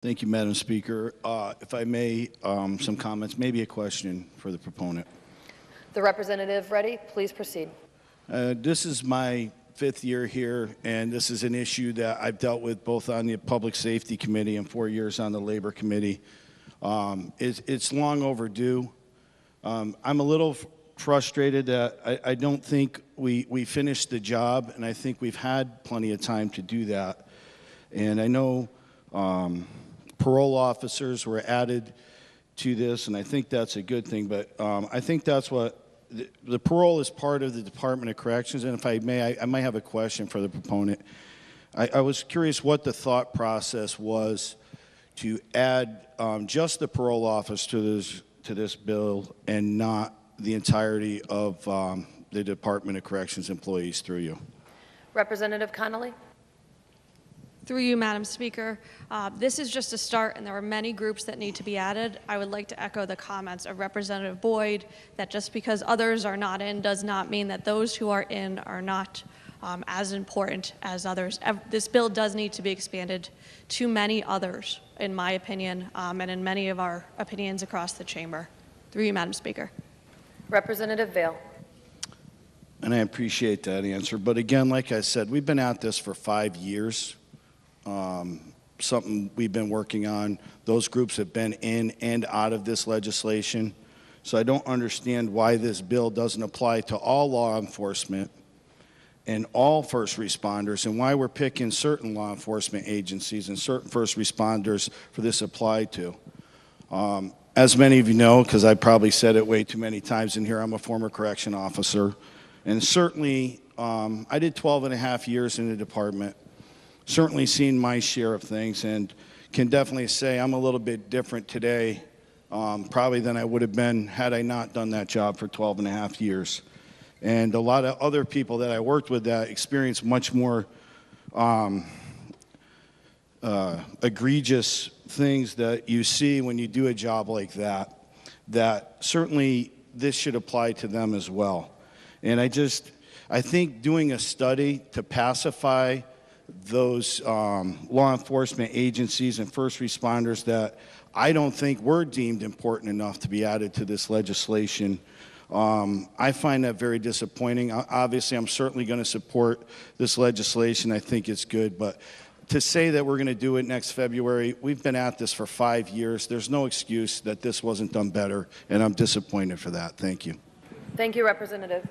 Thank you, Madam Speaker. If I may, some comments, maybe a question for the proponent. The representative ready. Please proceed. This is my 5th year here, and this is an issue that I've dealt with both on the Public Safety Committee and 4 years on the Labor Committee. It's long overdue. I'm a little frustrated that I don't think we finished the job, and I think we've had plenty of time to do that. And I know parole officers were added to this, and I think that's a good thing, but I think that's what the parole is part of the Department of Corrections, and if I may, I might have a question for the proponent. I was curious what the thought process was to add just the parole office to this bill and not the entirety of the Department of Corrections employees through you. Representative Connolly. Through you, Madam Speaker, this is just a start, and there are many groups that need to be added. I would like to echo the comments of Representative Boyd that just because others are not in does not mean that those who are in are not as important as others. This bill does need to be expanded to many others, in my opinion, and in many of our opinions across the chamber. Through you, Madam Speaker. Representative Vail. And I appreciate that answer. But again, like I said, we've been at this for 5 years. Something we've been working on. Those groups have been in and out of this legislation. So I don't understand why this bill doesn't apply to all law enforcement and all first responders, and why we're picking certain law enforcement agencies and certain first responders for this apply to. As many of you know, because I probably said it way too many times in here, I'm a former correction officer. And certainly, I did 12 and a half years in the department. Certainly seen my share of things, and can definitely say I'm a little bit different today probably than I would have been had I not done that job for 12 and a half years. And a lot of other people that I worked with that experienced much more egregious things that you see when you do a job like that, that certainly this should apply to them as well. And I think doing a study to pacify those law enforcement agencies and first responders that I don't think were deemed important enough to be added to this legislation. I find that very disappointing. Obviously, I'm certainly going to support this legislation. I think it's good, but to say that we're going to do it next February, we've been at this for 5 years. There's no excuse that this wasn't done better, and I'm disappointed for that. Thank you. Thank you, Representative.